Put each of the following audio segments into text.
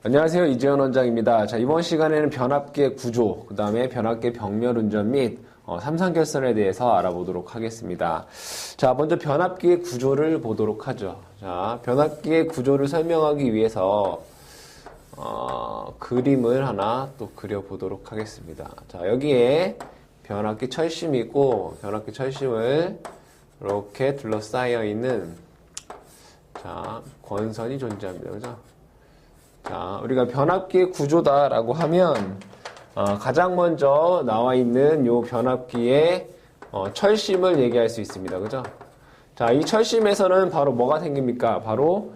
안녕하세요. 이재현 원장입니다. 자, 이번 시간에는 변압기의 구조, 그 다음에 변압기 병렬 운전 및 삼상결선에 대해서 알아보도록 하겠습니다. 자, 먼저 변압기의 구조를 보도록 하죠. 자, 변압기의 구조를 설명하기 위해서 그림을 하나 또 그려보도록 하겠습니다. 자, 여기에 변압기 철심이고, 변압기 철심을 이렇게 둘러싸여 있는 자, 권선이 존재합니다. 그죠? 자, 우리가 변압기의 구조다라고 하면 가장 먼저 나와 있는 요 변압기의 철심을 얘기할 수 있습니다. 그죠? 자, 이 철심에서는 바로 뭐가 생깁니까? 바로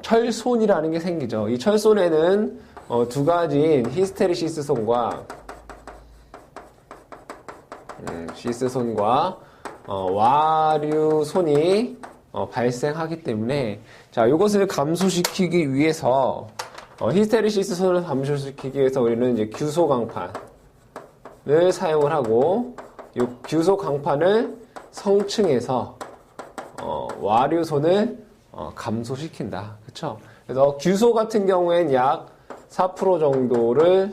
철손이라는 게 생기죠. 이 철손에는 두 가지인 히스테리시스손과 시스손과 와류손이 발생하기 때문에 자, 이것을 감소시키기 위해서 히스테리시스손을 감소시키기 위해서 우리는 이제 규소 강판을 사용을 하고 이 규소 강판을 성층해서 와류손을 감소시킨다. 그렇죠? 그래서 규소 같은 경우에는 약 4% 정도를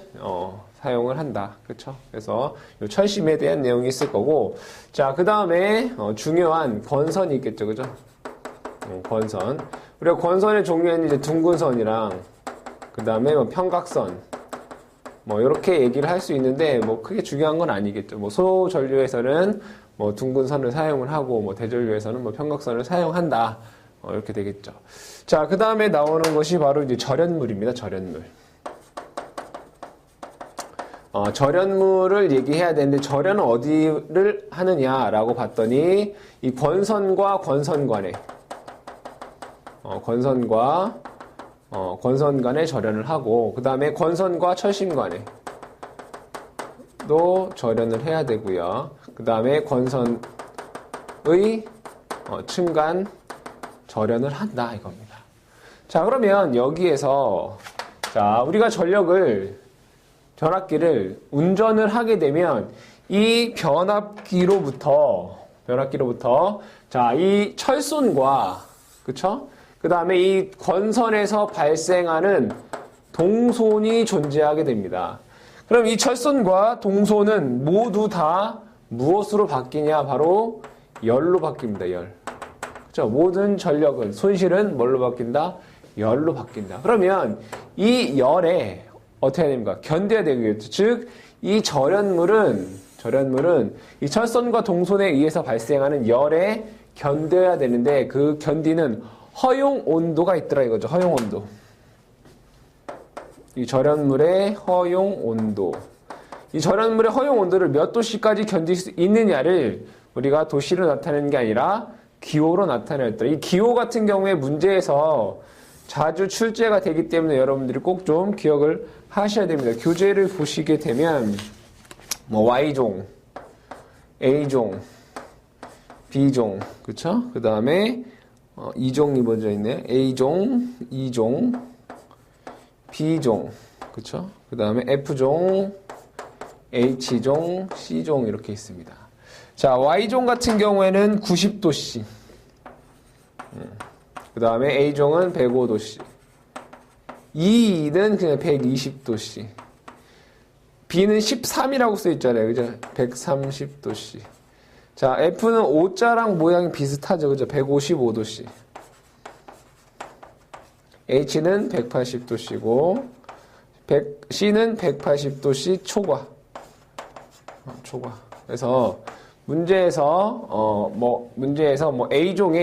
사용을 한다. 그렇죠? 그래서 이 철심에 대한 내용이 있을 거고, 자, 그 다음에 중요한 권선이 있겠죠. 그죠? 권선. 우리가 권선의 종류에는 이제 둥근선이랑 그 다음에 평각선 이렇게 얘기를 할 수 있는데 크게 중요한 건 아니겠죠. 소전류에서는 둥근선을 사용을 하고 대전류에서는 평각선을 사용한다. 이렇게 되겠죠. 자, 그 다음에 나오는 것이 바로 이제 절연물입니다. 절연물. 절연물을 얘기해야 되는데 절연은 어디를 하느냐라고 봤더니 이 권선과 권선 간에 절연을 하고, 그 다음에 권선과 철심 간에도 절연을 해야 되고요. 그 다음에 권선의 층간 절연을 한다 이겁니다. 자, 그러면 여기에서 자, 우리가 변압기를 운전을 하게 되면 이 변압기로부터 자, 이 철손과 그쵸? 그 다음에 이 권선에서 발생하는 동손이 존재하게 됩니다. 그럼 이 철선과 동손은 모두 다 무엇으로 바뀌냐? 바로 열로 바뀝니다. 열. 그렇죠? 모든 전력은, 손실은 뭘로 바뀐다? 열로 바뀐다. 그러면 이 열에 어떻게 해야 됩니까? 견뎌야 되겠죠. 즉, 이 절연물은 이 철선과 동손에 의해서 발생하는 열에 견뎌야 되는데 그 견디는 허용 온도가 있더라 이거죠. 허용 온도. 이 절연물의 허용 온도. 이 절연물의 허용 온도를 몇 도씨까지 견딜 수 있느냐를 우리가 도시로 나타내는 게 아니라 기호로 나타내었더라. 이 기호 같은 경우에 문제에서 자주 출제가 되기 때문에 여러분들이 꼭 좀 기억을 하셔야 됩니다. 교재를 보시게 되면 Y종, A종, B종, 그쵸? 그 다음에 2종이 먼저 있네요. A종, 2종, B종, 그쵸? 그 다음에 F종, H종, C종 이렇게 있습니다. 자, Y종 같은 경우에는 90도씨. 그 다음에 A종은 105도씨. E는 그냥 120도씨. B는 13이라고 써있잖아요. 그죠? 130도씨. 자, F는 O자랑 모양이 비슷하죠. 그죠? 155도씨. H는 180도씨고, C는 180도씨 초과. 초과. 그래서, 문제에서 A종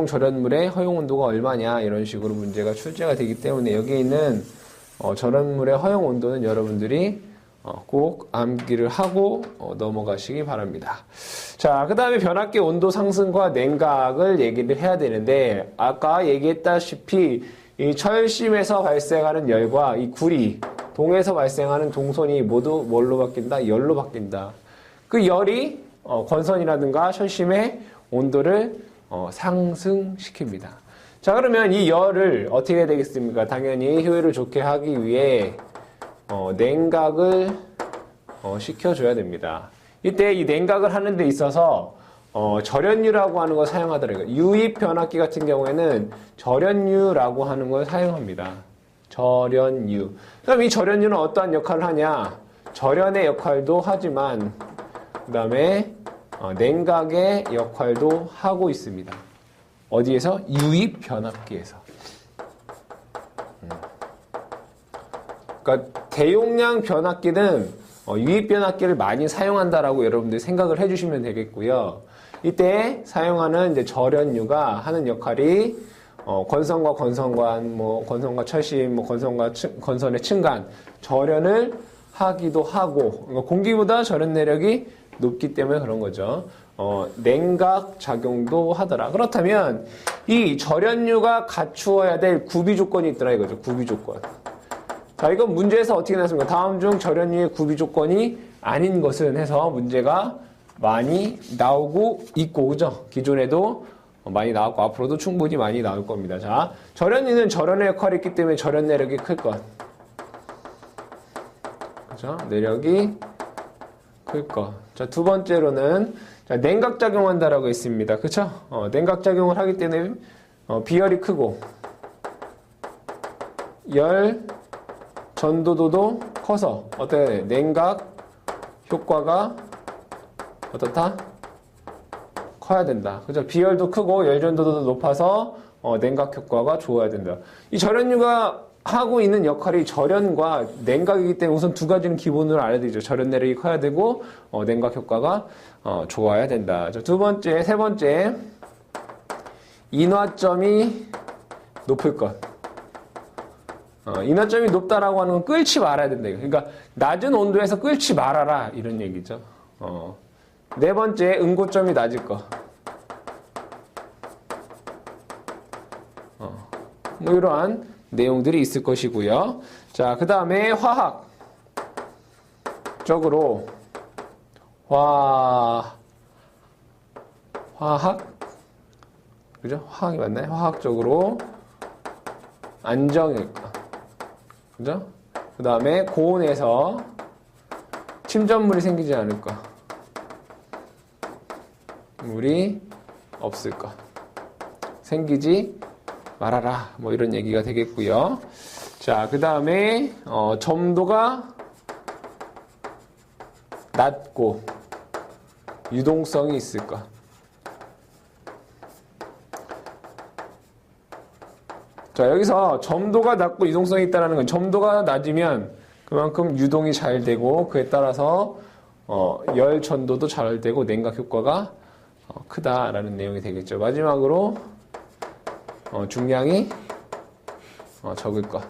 절연물의 허용 온도가 얼마냐, 이런 식으로 문제가 출제가 되기 때문에 여기 있는, 절연물의 허용 온도는 여러분들이 꼭 암기를 하고 넘어가시기 바랍니다. 자, 그 다음에 변압기 온도 상승과 냉각을 얘기를 해야 되는데, 아까 얘기했다시피 이 철심에서 발생하는 열과 이 구리, 동에서 발생하는 동손이 모두 뭘로 바뀐다? 열로 바뀐다. 그 열이 권선이라든가 철심의 온도를 상승시킵니다. 자, 그러면 이 열을 어떻게 해야 되겠습니까? 당연히 효율을 좋게 하기 위해 냉각을 시켜줘야 됩니다. 이때 이 냉각을 하는 데 있어서 절연유라고 하는 걸 사용하더라고요. 유입 변압기 같은 경우에는 절연유라고 하는 걸 사용합니다. 절연유. 그럼 이 절연유는 어떠한 역할을 하냐? 절연의 역할도 하지만 그 다음에 냉각의 역할도 하고 있습니다. 어디에서? 유입 변압기에서. 그러니까 대용량 변압기는 유입 변압기를 많이 사용한다라고 여러분들이 생각을 해주시면 되겠고요. 이때 사용하는 이제 절연유가 하는 역할이 건선과 건선관, 뭐 건선과 철심, 뭐 건선과 건선의 층간 절연을 하기도 하고, 그러니까 공기보다 절연 내력이 높기 때문에 그런 거죠. 냉각 작용도 하더라. 그렇다면 이 절연유가 갖추어야 될 구비 조건이 있더라 이거죠. 구비 조건. 자, 이건 문제에서 어떻게 나왔습니까? 다음 중 절연유의 구비 조건이 아닌 것은 해서 문제가 많이 나오고 있고, 그죠? 기존에도 많이 나왔고 앞으로도 충분히 많이 나올 겁니다. 자, 절연유는 절연의 역할이 있기 때문에 절연 내력이 클 것. 그죠? 내력이 클 것. 자, 두 번째로는 자, 냉각 작용한다라고 했습니다. 그쵸? 냉각 작용을 하기 때문에 비열이 크고 열 전도도도 커서 어때? 냉각 효과가 어떻다? 커야 된다. 그죠? 비열도 크고 열 전도도도 높아서 냉각 효과가 좋아야 된다. 이 절연유가 하고 있는 역할이 절연과 냉각이기 때문에 우선 두 가지는 기본으로 알아야 되죠. 절연 내력이 커야 되고 냉각 효과가 좋아야 된다. 자, 두 번째, 세 번째, 인화점이 높을 것. 인화점이 높다라고 하는 건 끓지 말아야 된다. 그러니까 낮은 온도에서 끓지 말아라 이런 얘기죠. 네 번째, 응고점이 낮을 것. 뭐 이러한 내용들이 있을 것이고요. 자, 그 다음에 화학적으로 화학 그죠? 화학이 맞나요? 화학적으로 안정일 것. 그죠? 그 다음에 고온에서 침전물이 생기지 않을 것. 물이 없을 것. 생기지 말아라. 뭐 이런 얘기가 되겠고요. 자, 그 다음에 점도가 낮고 유동성이 있을 것. 자, 여기서 점도가 낮고 유동성이 있다는 건 점도가 낮으면 그만큼 유동이 잘 되고 그에 따라서 열 전도도 잘 되고 냉각 효과가 크다라는 내용이 되겠죠. 마지막으로 중량이 적을 것.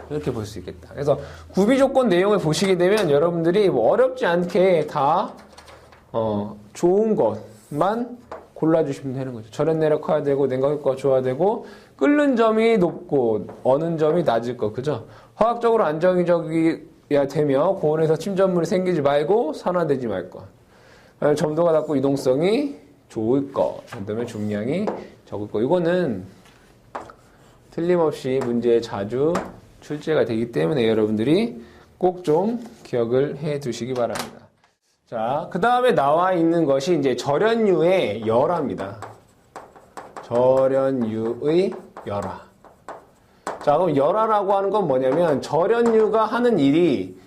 이렇게 볼 수 있겠다. 그래서 구비 조건 내용을 보시게 되면 여러분들이 뭐 어렵지 않게 다 좋은 것만 골라주시면 되는 거죠. 절연 내력 커야 되고 냉각 효과가 좋아야 되고 끓는 점이 높고 어는 점이 낮을 것. 그죠? 화학적으로 안정적이야 되며 고온에서 침전물이 생기지 말고 산화되지 말 것. 점도가 낮고 유동성이 좋을 것. 그다음에 중량이 적을 것. 이거는 틀림없이 문제에 자주 출제가 되기 때문에 여러분들이 꼭 좀 기억을 해 두시기 바랍니다. 자, 그 다음에 나와 있는 것이 이제 절연유의 열화입니다. 절연유의 열화. 자, 그럼 열화라고 하는 건 뭐냐면 절연유가 하는 일이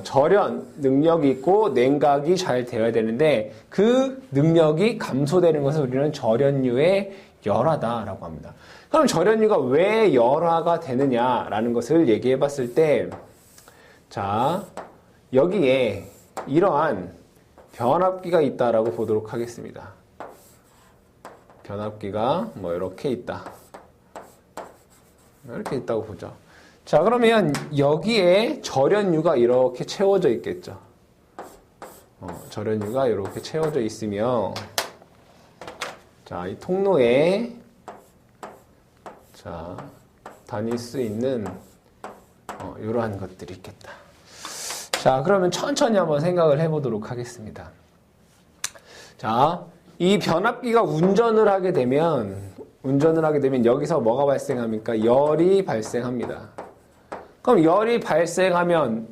절연 능력이 있고 냉각이 잘 되어야 되는데 그 능력이 감소되는 것을 우리는 절연유의 열화다라고 합니다. 그럼 절연유가 왜 열화가 되느냐라는 것을 얘기해 봤을 때, 자, 여기에 이러한 변압기가 있다라고 보도록 하겠습니다. 변압기가 뭐 이렇게 있다. 이렇게 있다고 보죠. 자, 그러면 여기에 절연유가 이렇게 채워져 있겠죠. 절연유가 이렇게 채워져 있으며, 자, 이 통로에 자, 다닐 수 있는 이러한 것들이 있겠다. 자, 그러면 천천히 한번 생각을 해보도록 하겠습니다. 자, 이 변압기가 운전을 하게 되면 여기서 뭐가 발생합니까? 열이 발생합니다. 그럼 열이 발생하면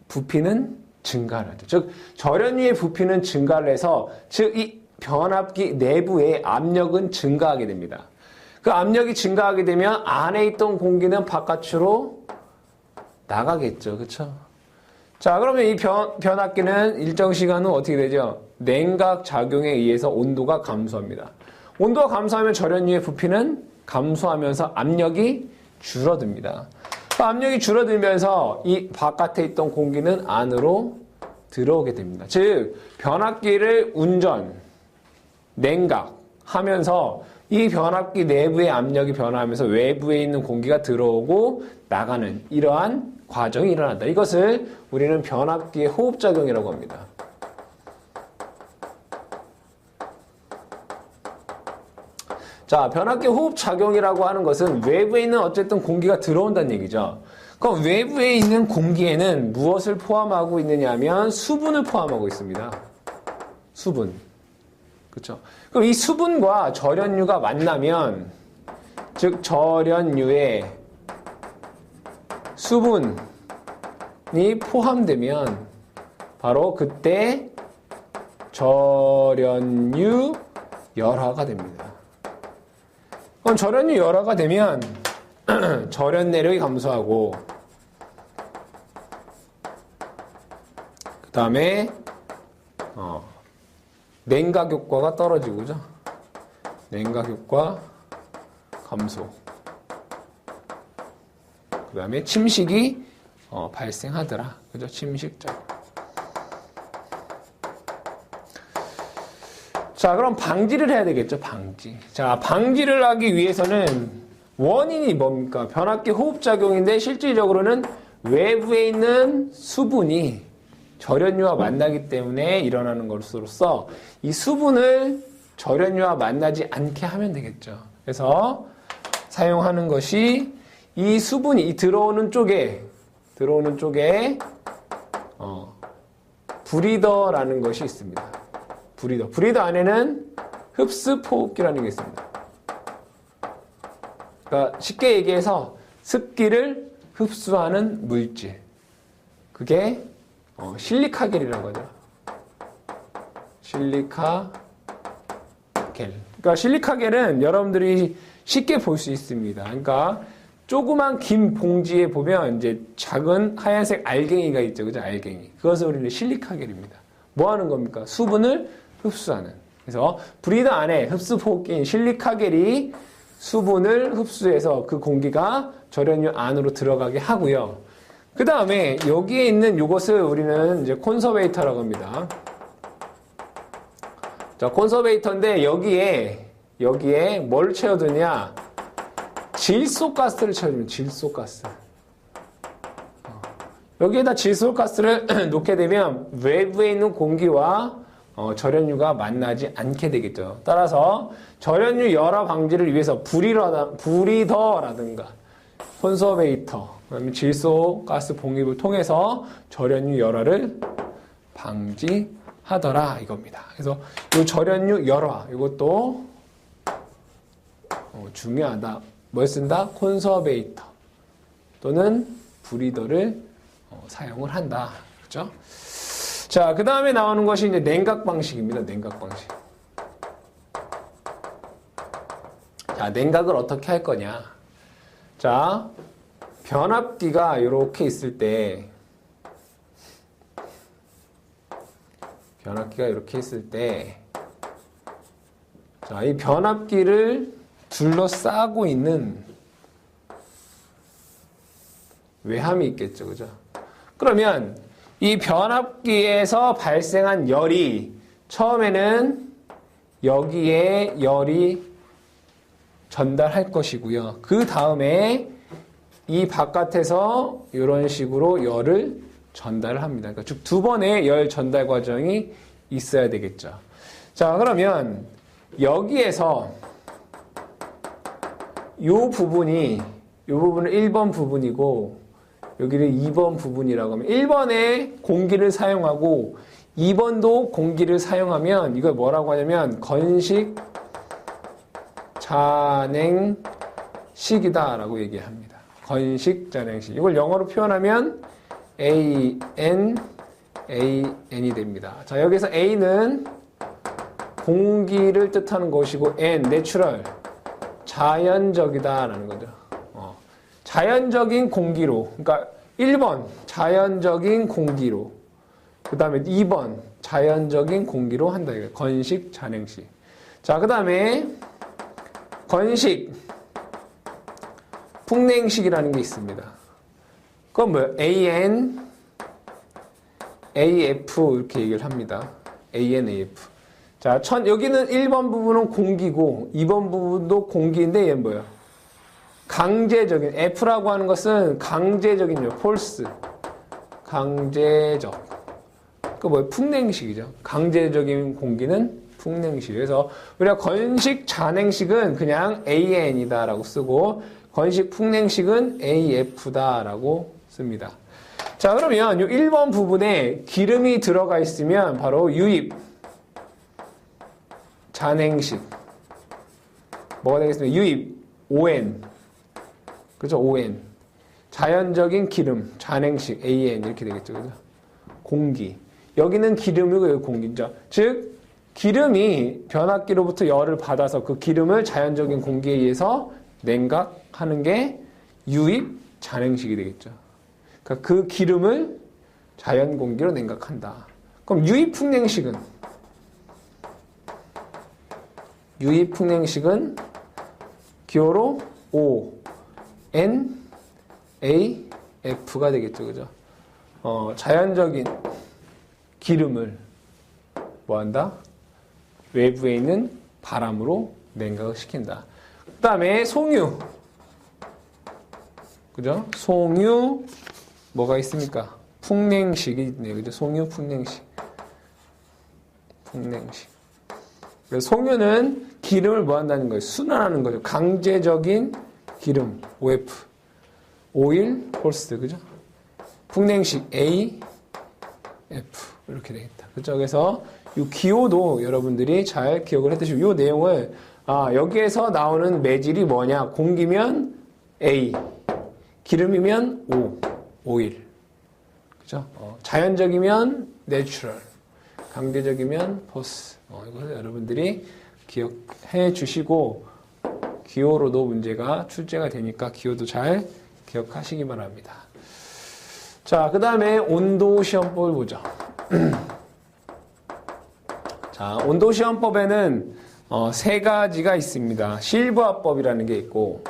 부피는 증가를 하죠. 즉, 절연유의 부피는 증가를 해서, 즉, 이 변압기 내부의 압력은 증가하게 됩니다. 그 압력이 증가하게 되면 안에 있던 공기는 바깥으로 나가겠죠. 그쵸? 자, 그러면 이 변압기는 일정 시간 후 어떻게 되죠? 냉각 작용에 의해서 온도가 감소합니다. 온도가 감소하면 절연유의 부피는 감소하면서 압력이 줄어듭니다. 그 압력이 줄어들면서 이 바깥에 있던 공기는 안으로 들어오게 됩니다. 즉, 변압기를 운전, 냉각하면서 이 변압기 내부의 압력이 변화하면서 외부에 있는 공기가 들어오고 나가는 이러한 과정이 일어난다. 이것을 우리는 변압기의 호흡작용이라고 합니다. 자, 변압기 호흡작용이라고 하는 것은 외부에 있는 어쨌든 공기가 들어온다는 얘기죠. 그럼 외부에 있는 공기에는 무엇을 포함하고 있느냐 하면 수분을 포함하고 있습니다. 수분. 그렇죠? 그럼 이 수분과 절연유가 만나면, 즉 절연유에 수분이 포함되면 바로 그때 절연유 열화가 됩니다. 그럼 절연유 열화가 되면 절연 내력이 감소하고 그 다음에 냉각 효과가 떨어지고죠. 냉각 효과 감소. 그 다음에 침식이 발생하더라. 그죠? 침식작. 자, 그럼 방지를 해야 되겠죠. 방지. 자, 방지를 하기 위해서는 원인이 뭡니까? 변압기 호흡작용인데 실질적으로는 외부에 있는 수분이 절연유와 만나기 때문에 일어나는 것으로서 이 수분을 절연유와 만나지 않게 하면 되겠죠. 그래서 사용하는 것이 이 수분이 들어오는 쪽에 브리더라는 것이 있습니다. 브리더 안에는 흡습 호흡기라는 게 있습니다. 그러니까 쉽게 얘기해서 습기를 흡수하는 물질. 그게 실리카겔이라고 하죠. 실리카겔. 그러니까 실리카겔은 여러분들이 쉽게 볼 수 있습니다. 그러니까 조그만 긴 봉지에 보면 이제 작은 하얀색 알갱이가 있죠. 그죠? 알갱이. 그것을 우리는 실리카겔입니다. 뭐 하는 겁니까? 수분을 흡수하는. 그래서 브리더 안에 흡습 호흡기인 실리카겔이 수분을 흡수해서 그 공기가 절연유 안으로 들어가게 하고요. 그 다음에 여기에 있는 이것을 우리는 이제 콘서베이터라고 합니다. 자, 콘서베이터인데 여기에 뭘 채워두냐? 질소가스를 채워주면 질소가스. 여기에다 질소가스를 놓게 되면 외부에 있는 공기와 절연유가 만나지 않게 되겠죠. 따라서 절연유 열화 방지를 위해서 브리더라든가 콘서베이터, 그다음에 질소가스 봉입을 통해서 절연유 열화를 방지하더라 이겁니다. 그래서 이 절연유 열화 이것도 중요하다. 뭘 쓴다? 콘서베이터 또는 브리더를 사용을 한다. 그렇죠? 자, 그 다음에 나오는 것이 이제 냉각 방식입니다. 냉각 방식. 자, 냉각을 어떻게 할 거냐? 자, 변압기가 이렇게 있을 때, 자, 이 변압기를 둘러싸고 있는 외함이 있겠죠, 그죠? 그러면 이 변압기에서 발생한 열이 처음에는 여기에 열이 전달할 것이고요. 그 다음에 이 바깥에서 이런 식으로 열을 전달을 합니다. 그러니까 즉 두 번의 열 전달 과정이 있어야 되겠죠. 자, 그러면 여기에서 이 부분은 1번 부분이고 여기를 2번 부분이라고 하면 1번에 공기를 사용하고 2번도 공기를 사용하면 이걸 뭐라고 하냐면 건식 잔행식이다라고 얘기합니다. 건식 잔행식. 이걸 영어로 표현하면 AN이 됩니다. 자, 여기서 A는 공기를 뜻하는 것이고 N, 내추럴, 자연적이다라는 거죠. 자연적인 공기로. 그러니까 1번 자연적인 공기로. 그 다음에 2번 자연적인 공기로 한다. 이거 건식, 잔행식. 자, 그 다음에 건식, 풍냉식이라는 게 있습니다. 그건 뭐예요? AN, AF 이렇게 얘기를 합니다. AN, AF. 자, 여기는 1번 부분은 공기고 2번 부분도 공기인데 얘는 뭐예요? 강제적인, F라고 하는 것은 강제적인, 폴스. 강제적. 그 뭐예요? 풍냉식이죠. 강제적인 공기는 풍냉식. 그래서 우리가 건식, 잔행식은 그냥 AN이다라고 쓰고 건식, 풍냉식은 AF다라고 씁니다. 자, 그러면 이 1번 부분에 기름이 들어가 있으면 바로 유입, 잔행식. 뭐가 되겠습니까? 유입, ON. 그죠? ON. 자연적인 기름, 잔행식, AN. 이렇게 되겠죠. 그죠? 공기. 여기는 기름이고 여기 공기죠. 즉, 기름이 변압기로부터 열을 받아서 그 기름을 자연적인 공기에 의해서 냉각하는 게 유입, 잔행식이 되겠죠. 그러니까 그 기름을 자연 공기로 냉각한다. 그럼 유입 풍냉식은 기호로 O, N, A, F가 되겠죠. 그죠? 자연적인 기름을 뭐 한다? 외부에 있는 바람으로 냉각을 시킨다. 그 다음에 송유. 그죠? 송유, 뭐가 있습니까? 풍냉식이 있네요. 그죠? 송유, 풍냉식. 그래서 송유는 기름을 뭐 한다는 거예요? 순환하는 거죠. 강제적인 기름, OF. 오일, 홀스. 그죠? 풍냉식 A, F. 이렇게 되겠다. 그죠? 그래서 이 기호도 여러분들이 잘 기억을 해 두시고, 이 내용을, 여기에서 나오는 매질이 뭐냐? 공기면 A, 기름이면 O, 오일. 그죠? 자연적이면 내추럴, 강제적이면 포스. 이것을 여러분들이 기억해 주시고, 기호로도 문제가 출제가 되니까 기호도 잘 기억하시기 바랍니다. 자, 그 다음에 온도시험법을 보죠. 자, 온도시험법에는 세 가지가 있습니다. 실부화법이라는 게 있고,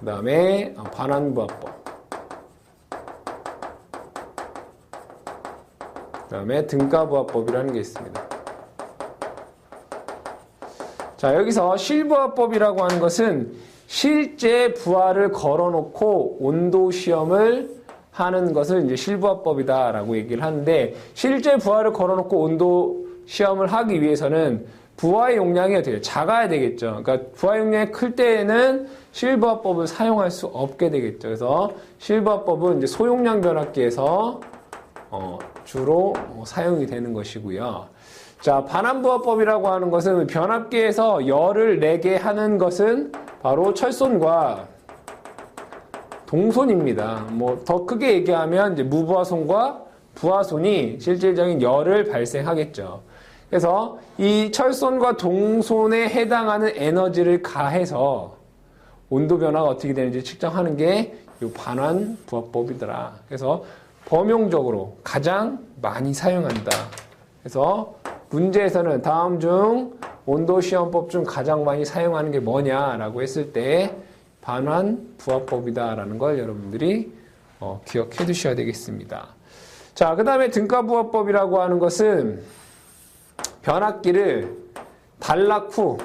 그 다음에 반환부화법, 그 다음에 등가부화법이라는 게 있습니다. 자, 여기서 실부화법이라고 하는 것은 실제 부하를 걸어놓고 온도시험을 하는 것을 이제 실부화법이다라고 얘기를 하는데, 실제 부하를 걸어놓고 온도 시험을 하기 위해서는 부하의 용량이 어떻게 작아야 되겠죠. 그러니까 부하 용량이 클 때에는 실부화법을 사용할 수 없게 되겠죠. 그래서 실부화법은 이제 소용량 변압기에서 주로 사용이 되는 것이고요. 자, 반환부화법이라고 하는 것은 변압기에서 열을 내게 하는 것은 바로 철손과 동손입니다. 더 크게 얘기하면 이제 무부하손과 부하손이 실질적인 열을 발생하겠죠. 그래서 이 철손과 동손에 해당하는 에너지를 가해서 온도 변화가 어떻게 되는지 측정하는 게 이 반환부화법이더라. 그래서 범용적으로 가장 많이 사용한다. 그래서 문제에서는 다음 중 온도시험법 중 가장 많이 사용하는 게 뭐냐라고 했을 때 반환부화법이다라는 걸 여러분들이 기억해 두셔야 되겠습니다. 자, 그 다음에 등가부화법이라고 하는 것은 변압기를 단락 후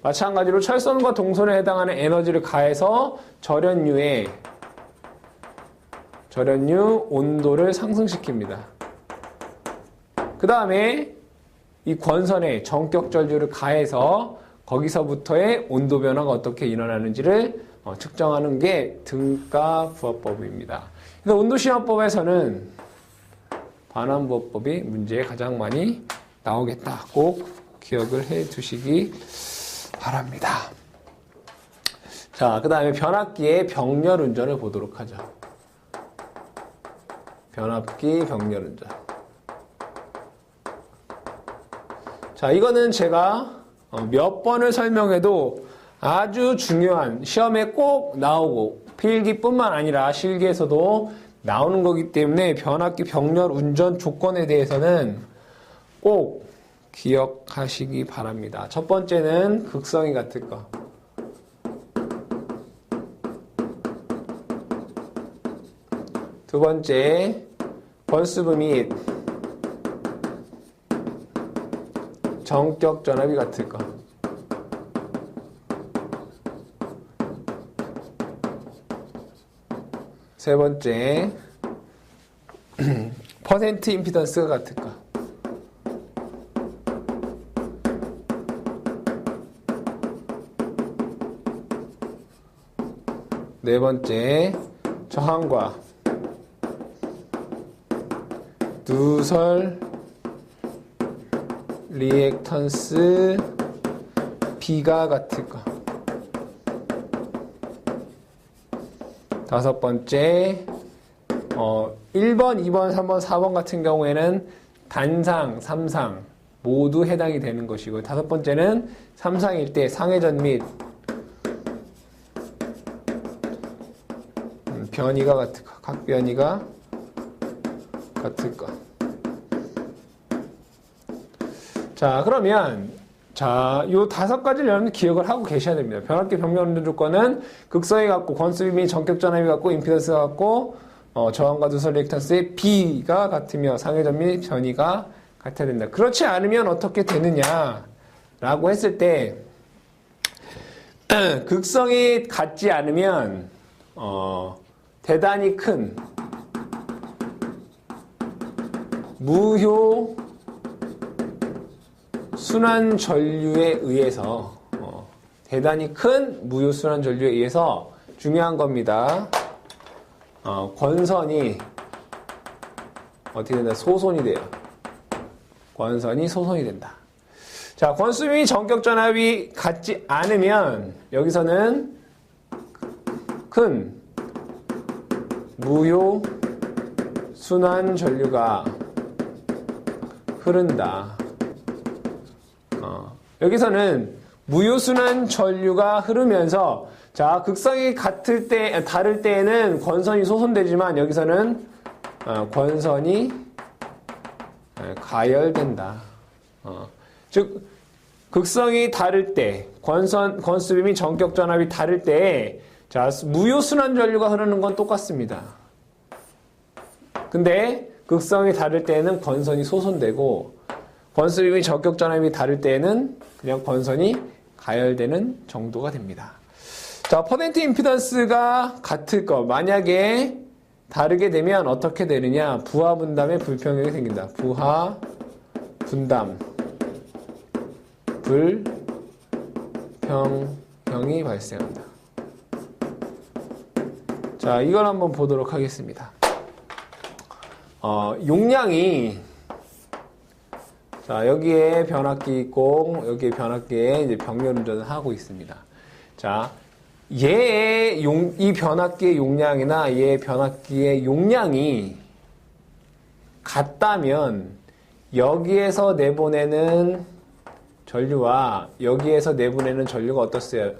마찬가지로 철선과 동선에 해당하는 에너지를 가해서 절연유 온도를 상승시킵니다. 그 다음에 이 권선에 전격전류를 가해서 거기서부터의 온도 변화가 어떻게 일어나는지를 측정하는 게 등가부화법입니다. 그래서 온도시험법에서는 반환부화법이 문제에 가장 많이 나오겠다. 꼭 기억을 해 두시기 바랍니다. 자, 그 다음에 변압기의 병렬 운전을 보도록 하죠. 변압기 병렬 운전. 자, 이거는 제가 몇 번을 설명해도 아주 중요한 시험에 꼭 나오고 필기뿐만 아니라 실기에서도 나오는 거기 때문에 변압기 병렬 운전 조건에 대해서는 꼭 기억하시기 바랍니다. 첫 번째는 극성이 같을 거. 두 번째, 권수부 및 정격 전압이 같을 거. 세 번째, 퍼센트 임피던스가 같을 거. 네 번째, 저항과 누설 리액턴스 B가 같을 거. 다섯 번째, 1번, 2번, 3번, 4번 같은 경우에는 단상, 3상 모두 해당이 되는 것이고, 다섯 번째는 3상일 때 상회전 및 변이가 같을 거, 각 변이가 같을 거. 자, 그러면 요 다섯 가지를 여러분 기억을 하고 계셔야 됩니다. 변압기 병렬 운전 조건은 극성이 같고 권수비 및 전격 전압이 같고 임피던스가 같고 저항과 누설 리액턴스의 B가 같으며 상회전 및 변이가 같아야 된다. 그렇지 않으면 어떻게 되느냐라고 했을 때 극성이 같지 않으면 대단히 큰 무효 순환 전류에 의해서 대단히 큰 무효 순환 전류에 의해서 중요한 겁니다. 권선이 어떻게 된다? 소손이 돼요. 권선이 소손이 된다. 자, 권수비 전격 전압이 같지 않으면 여기서는 큰 무효 순환 전류가 흐른다. 여기서는 무효순환 전류가 흐르면서 자, 극성이 다를 때에는 권선이 소손되지만 여기서는 권선이 가열된다. 즉 극성이 다를 때 권수비 및 전격 전압이 다를 때에 자, 무효순환 전류가 흐르는 건 똑같습니다. 근데 극성이 다를 때에는 권선이 소손되고 권수비 및 전격 전압이 다를 때에는 그냥 권선이 가열되는 정도가 됩니다. 자, 퍼센트 임피던스가 같을 거. 만약에 다르게 되면 어떻게 되느냐? 부하 분담의 불평형이 생긴다. 부하 분담 불평형이 발생한다. 자, 이걸 한번 보도록 하겠습니다. 용량이 자, 여기에 변압기 있고 여기에 변압기에 이제 병렬 운전을 하고 있습니다. 자, 이 변압기의 용량이나 얘의 변압기의 용량이 같다면 여기에서 내보내는 전류와 여기에서 내보내는 전류가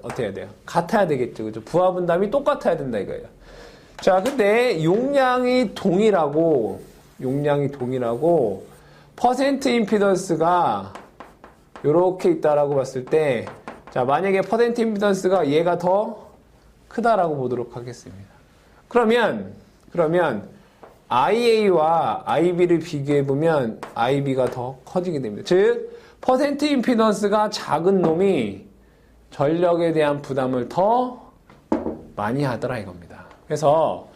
어때야 돼요? 같아야 되겠죠. 그죠? 부하 분담이 똑같아야 된다 이거예요. 자, 근데 용량이 동일하고 퍼센트 임피던스가 이렇게 있다라고 봤을 때 자, 만약에 퍼센트 임피던스가 얘가 더 크다라고 보도록 하겠습니다. 그러면 IA와 IB를 비교해보면 IB가 더 커지게 됩니다. 즉, 퍼센트 임피던스가 작은 놈이 전력에 대한 부담을 더 많이 하더라 이겁니다. 그래서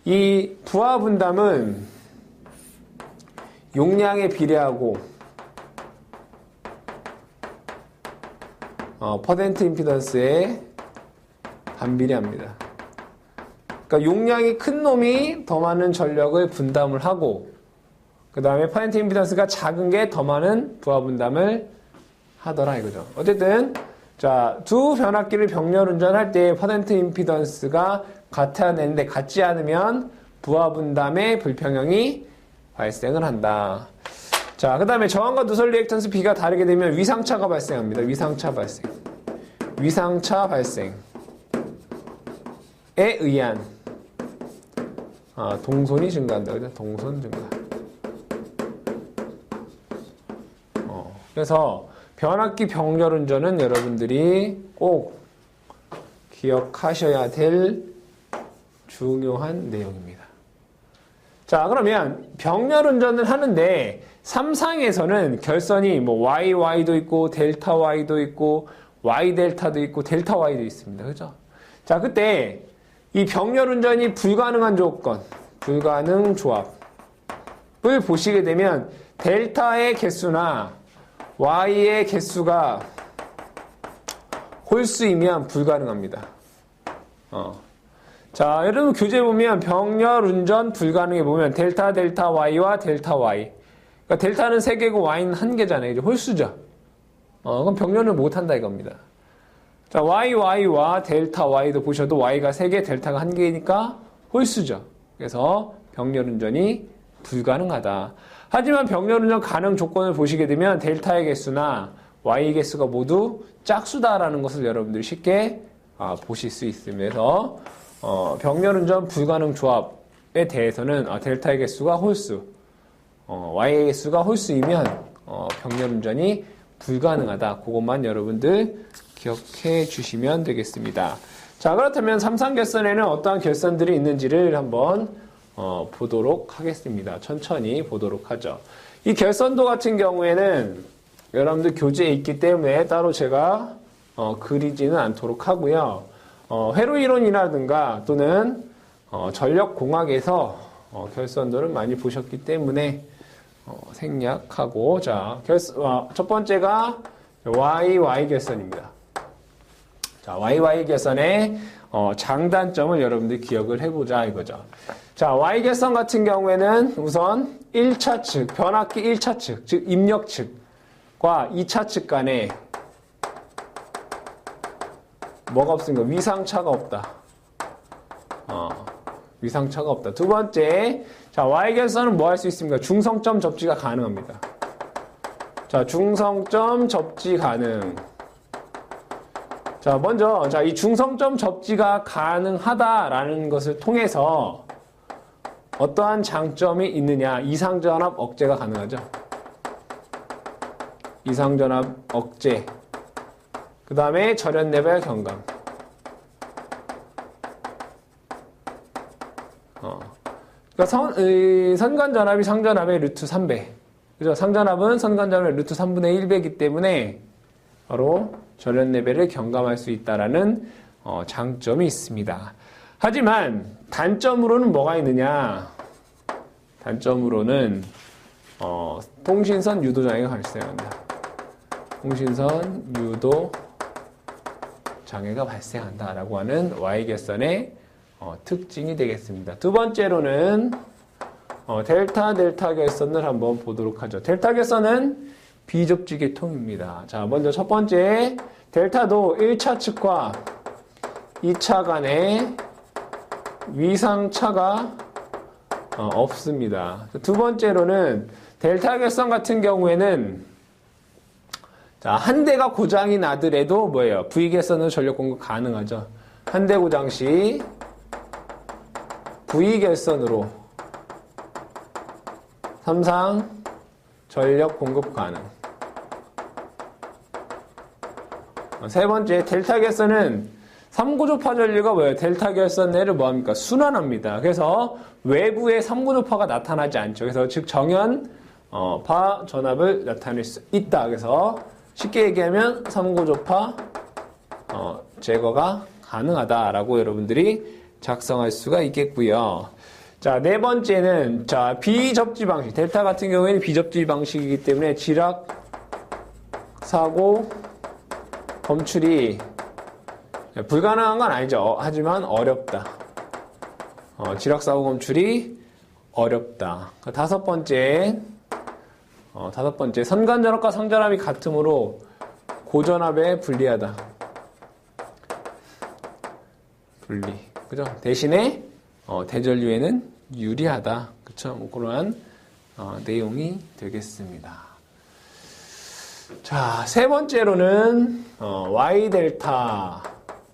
이 부하 분담은 용량에 비례하고 퍼센트 임피던스에 반비례합니다. 그러니까 용량이 큰 놈이 더 많은 전력을 분담을 하고 그 다음에 퍼센트 임피던스가 작은 게 더 많은 부하 분담을 하더라 이거죠. 어쨌든 자, 두 변압기를 병렬 운전할 때 퍼센트 임피던스가 같아야 되는데 같지 않으면 부하 분담의 불평형이 발생을 한다. 자, 그 다음에 저항과 누설 리액턴스 B가 다르게 되면 위상차가 발생합니다. 위상차 발생에 의한 동손이 증가한다. 그죠? 동손 증가. 그래서 변압기 병렬 운전은 여러분들이 꼭 기억하셔야 될 중요한 내용입니다. 자, 그러면 병렬 운전을 하는데 3상에서는 결선이 뭐 YY도 있고 델타 Y도 있고 Y 델타도 있고 델타 Y도 있습니다. 그죠? 자, 그때 이 병렬 운전이 불가능한 조건, 불가능 조합을 보시게 되면 델타의 개수나 Y의 개수가 홀수이면 불가능합니다. 자, 여러분 교재 보면 병렬 운전 불가능해 보면 델타 Y와 델타 Y. 그러니까 델타는 3개고 Y는 1개잖아요. 이제 홀수죠. 그럼 병렬을 못 한다 이겁니다. 자, Y와 델타 Y도 보셔도 Y가 3개, 델타가 1개니까 홀수죠. 그래서 병렬 운전이 불가능하다. 하지만 병렬 운전 가능 조건을 보시게 되면 델타의 개수나 Y의 개수가 모두 짝수다라는 것을 여러분들이 쉽게 보실 수 있습니다. 그래서 병렬 운전 불가능 조합에 대해서는 델타의 개수가 홀수, Y의 개수가 홀수이면 병렬 운전이 불가능하다. 그것만 여러분들 기억해 주시면 되겠습니다. 자, 그렇다면 3상 결선에는 어떠한 결선들이 있는지를 한번 보도록 하겠습니다. 천천히 보도록 하죠. 이 결선도 같은 경우에는 여러분들 교재에 있기 때문에 따로 제가 그리지는 않도록 하고요. 회로 이론이라든가 또는 전력공학에서 결선도를 많이 보셨기 때문에 생략하고, 자, 첫 번째가 YY 결선입니다. 자, YY 결선의 장단점을 여러분들이 기억을 해보자 이거죠. 자, Y 결선 같은 경우에는 우선 1차 측, 변압기 1차 측, 즉 입력 측과 2차 측 간에 뭐가 없습니까? 위상차가 없다. 위상차가 없다. 두 번째, 자, Y 결선은 뭐 할 수 있습니까? 중성점 접지가 가능합니다. 자, 중성점 접지 가능. 자, 먼저, 자, 이 중성점 접지가 가능하다라는 것을 통해서 어떠한 장점이 있느냐? 이상전압 억제가 가능하죠. 이상전압 억제. 그 다음에 절연 레벨 경감. 그러니까 선간전압이 상전압의 루트 3배. 그죠? 상전압은 선간전압의 루트 3분의 1배이기 때문에 바로 절연 레벨을 경감할 수 있다라는 장점이 있습니다. 하지만 단점으로는 뭐가 있느냐? 단점으로는 통신선 유도 장애가 발생한다. 통신선 유도 장애가 발생한다라고 하는 Y 결선의 특징이 되겠습니다. 두 번째로는 델타 결선을 한번 보도록 하죠. 델타 결선은 비접지 계통입니다. 자, 먼저 첫 번째, 델타도 1차 측과 2차 간에 위상차가 없습니다. 두 번째로는 델타 결선 같은 경우에는 자, 한 대가 고장이 나더라도 뭐예요? V 결선으로 전력 공급 가능하죠. 한 대 고장 시 V 결선으로 3상 전력 공급 가능. 세 번째, 델타 결선은 3구조파 전류가 뭐예요? 델타 결선 내를 뭐합니까? 순환합니다. 그래서 외부에 3구조파가 나타나지 않죠. 그래서 즉 정연파 전압을 나타낼 수 있다. 그래서 쉽게 얘기하면 3구조파 제거가 가능하다라고 여러분들이 작성할 수가 있겠고요. 자, 네 번째는 자, 비접지 방식. 델타 같은 경우에는 비접지 방식이기 때문에 지락 사고 검출이 불가능한 건 아니죠. 하지만 어렵다. 지락 사고 검출이 어렵다. 다섯 번째, 선간전압과 상전압이 같으므로 고전압에 불리하다. 분리. 그죠? 대신에 대전류에는 유리하다. 그쵸? 뭐 그러한 내용이 되겠습니다. 자, 세 번째로는 y 델타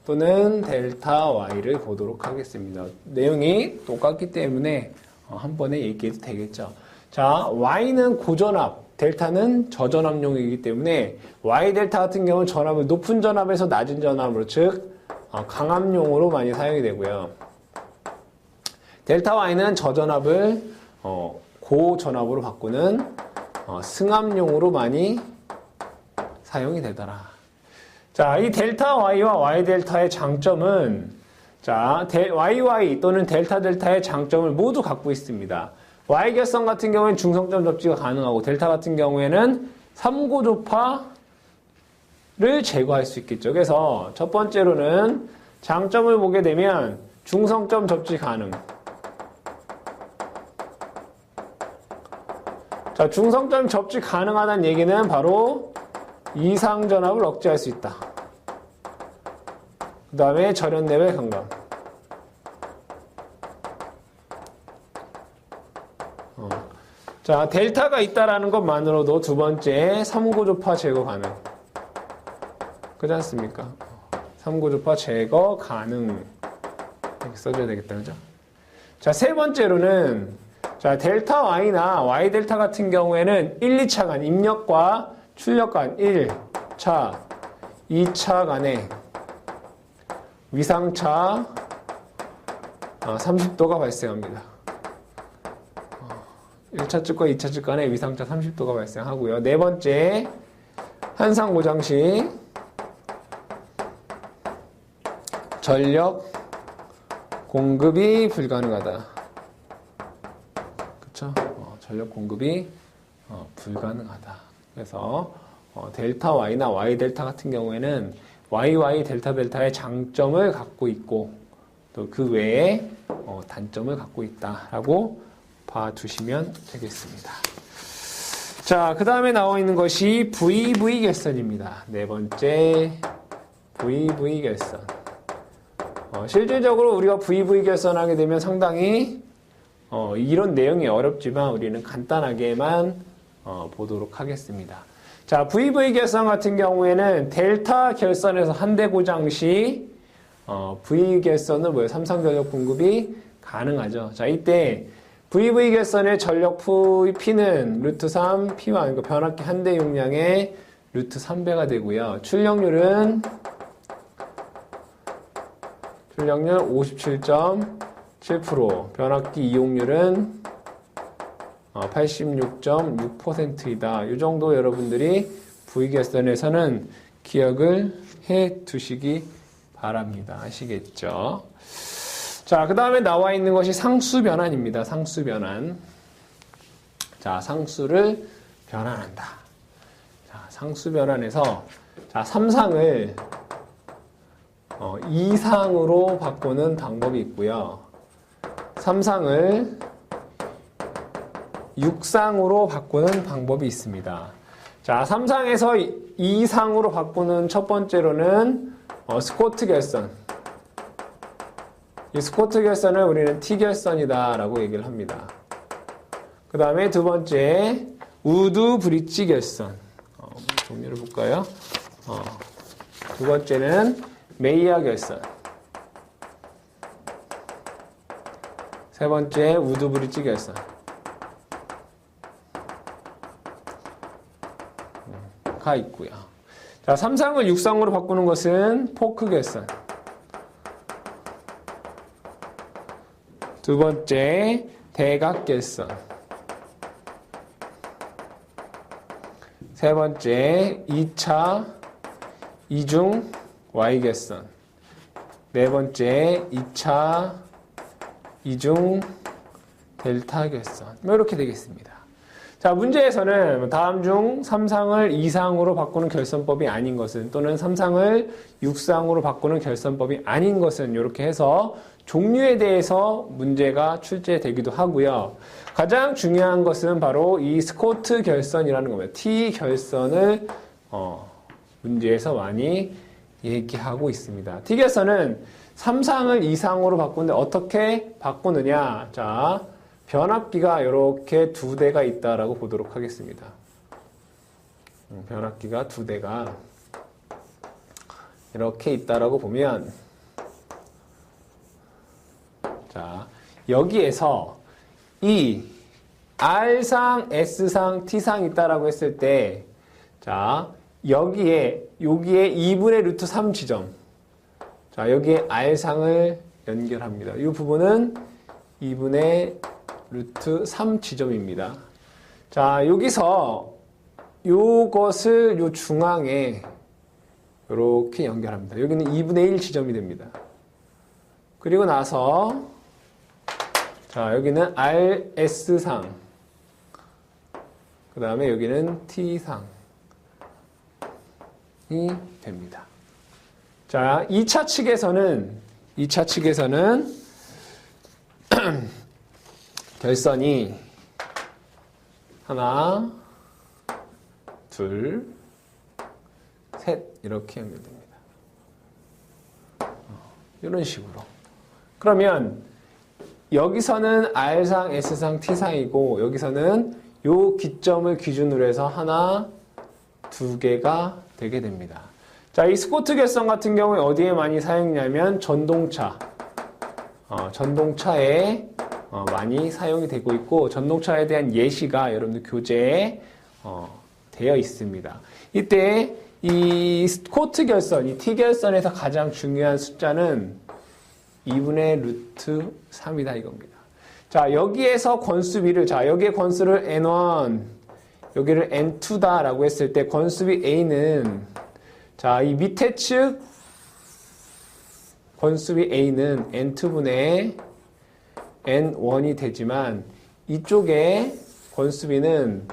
또는 델타 y를 보도록 하겠습니다. 내용이 똑같기 때문에 한 번에 얘기해도 되겠죠. 자, y는 고전압, 델타는 저전압용이기 때문에 y 델타 같은 경우는 전압을 높은 전압에서 낮은 전압으로, 즉 강압용으로 많이 사용이 되고요. 델타 y는 저전압을 고전압으로 바꾸는 승압용으로 많이 사용이 되더라. 자, 이 델타 y와 y 델타의 장점은, 자, yy 또는 델타 델타의 장점을 모두 갖고 있습니다. y 결선 같은 경우에는 중성점 접지가 가능하고, 델타 같은 경우에는 3고조파를 제거할 수 있겠죠. 그래서 첫 번째로는 장점을 보게 되면 중성점 접지 가능. 자, 중성점 접지 가능하다는 얘기는 바로 이상전압을 억제할 수 있다. 그 다음에 절연내외 감감. 자, 델타가 있다라는 것만으로도 두 번째 3고조파 제거 가능. 그렇지 않습니까? 3고조파 제거 가능. 이렇게 써줘야 되겠다, 그죠? 자, 세 번째로는, 자, 델타 y나 y 델타 같은 경우에는 1, 2차 간, 입력과 출력 간 1차, 2차 간에 위상차 30도가 발생합니다. 1차 측과 2차 측 간에 위상차 30도가 발생하고요. 네 번째, 한상 고장 시 전력 공급이 불가능하다. 그쵸? 전력 공급이 불가능하다. 그래서 델타 y나 y 델타 같은 경우에는 yy 델타 델타의 장점을 갖고 있고, 또 그 외에 단점을 갖고 있다라고 봐두시면 되겠습니다. 자, 그 다음에 나와 있는 것이 VV 결선입니다. 네 번째, VV 결선. 실질적으로 우리가 VV 결선하게 되면 상당히 이런 내용이 어렵지만 우리는 간단하게만 보도록 하겠습니다. 자, VV 결선 같은 경우에는 델타 결선에서 한 대 고장 시 V 결선은 뭐예요? 삼성전력 공급이 가능하죠. 자, 이때 VV 결선의 전력 P는 루트 3 P1, 그러니까 변압기 한 대 용량의 루트 3배가 되고요. 출력률 57.7%, 변압기 이용률은 86.6%이다. 이 정도 여러분들이 V결선에서는 기억을 해 두시기 바랍니다. 아시겠죠? 자, 그 다음에 나와 있는 것이 상수 변환입니다. 상수 변환. 자, 상수를 변환한다. 자, 상수 변환에서, 자, 3상을 2상으로 바꾸는 방법이 있고요. 3상을 6상으로 바꾸는 방법이 있습니다. 자, 3상에서 2상으로 바꾸는 첫 번째로는 스코트 결선. 이 스코트 결선을 우리는 T 결선이다 라고 얘기를 합니다. 그 다음에 두 번째, 우드 브릿지 결선. 종류를 볼까요? 두 번째는 메이아 결선. 세 번째, 우드 브릿지 결선. 가 있고요. 자, 3상을 6상으로 바꾸는 것은 포크 결선. 두 번째, 대각 결선. 세 번째, 2차 이중 Y 결선. 네 번째, 2차 이중 델타 결선. 이렇게 되겠습니다. 자, 문제에서는 다음 중 3상을 2상으로 바꾸는 결선법이 아닌 것은, 또는 3상을 6상으로 바꾸는 결선법이 아닌 것은, 이렇게 해서 종류에 대해서 문제가 출제되기도 하고요. 가장 중요한 것은 바로 이 스코트 결선이라는 겁니다. T 결선을 문제에서 많이 얘기하고 있습니다. T 결선은 3상을 2상으로 바꾸는데 어떻게 바꾸느냐? 자, 변압기가 이렇게 두 대가 있다라고 보도록 하겠습니다. 변압기가 두 대가 이렇게 있다라고 보면, 자, 여기에서 이 R상, S상, T상 있다라고 했을 때, 자, 여기에 2분의 루트 3 지점. 자, 여기에 R상을 연결합니다. 이 부분은 2분의 루트 3 지점입니다. 자, 여기서 요것을 요 중앙에 이렇게 연결합니다. 여기는 2분의 1 지점이 됩니다. 그리고 나서, 자, 여기는 RS상. 그 다음에 여기는 T상이 됩니다. 자, 2차 측에서는 결선이 하나, 둘, 셋 이렇게 연결됩니다. 이런 식으로. 그러면 여기서는 R상, S상, T상이고 여기서는 요 기점을 기준으로 해서 하나, 두 개가 되게 됩니다. 자, 이 스코트 결선 같은 경우에 어디에 많이 사용되냐면 전동차에 많이 사용이 되고 있고, 전동차에 대한 예시가 여러분들 교재에 되어 있습니다. 이때 이 스코트 결선, 이 T 결선에서 가장 중요한 숫자는 2분의 루트 3이다 이겁니다. 자, 여기에서 권수비를, 자, 여기에 권수를 N1, 여기를 N2다라고 했을 때 권수비 A는, 자, 이 밑에 측 권수비 A는 N2분의 N1이 되지만 이쪽에 권수비는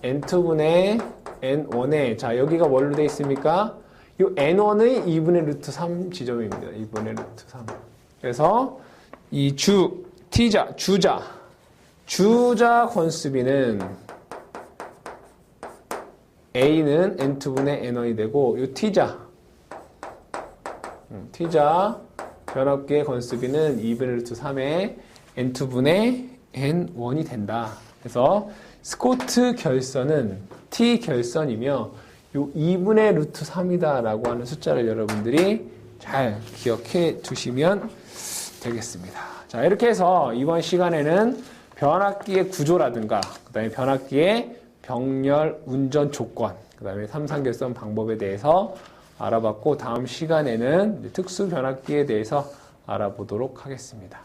N2분의 N1에, 자, 여기가 뭘로 되어 있습니까? 이 N1의 2분의 루트 3 지점입니다. 2분의 루트 3. 그래서 이 주자 권수비는 A는 N2분의 N1이 되고, 이 T자 변압기의 권수비는 2분의 루트 3의 N2분의 N1이 된다. 그래서 스코트 결선은 T 결선이며 요 2분의 루트 3이다라고 하는 숫자를 여러분들이 잘 기억해 두시면 되겠습니다. 자, 이렇게 해서 이번 시간에는 변압기의 구조라든가, 그 다음에 변압기의 병렬 운전 조건, 그 다음에 3상 결선 방법에 대해서 알아봤고, 다음 시간에는 특수 변압기에 대해서 알아보도록 하겠습니다.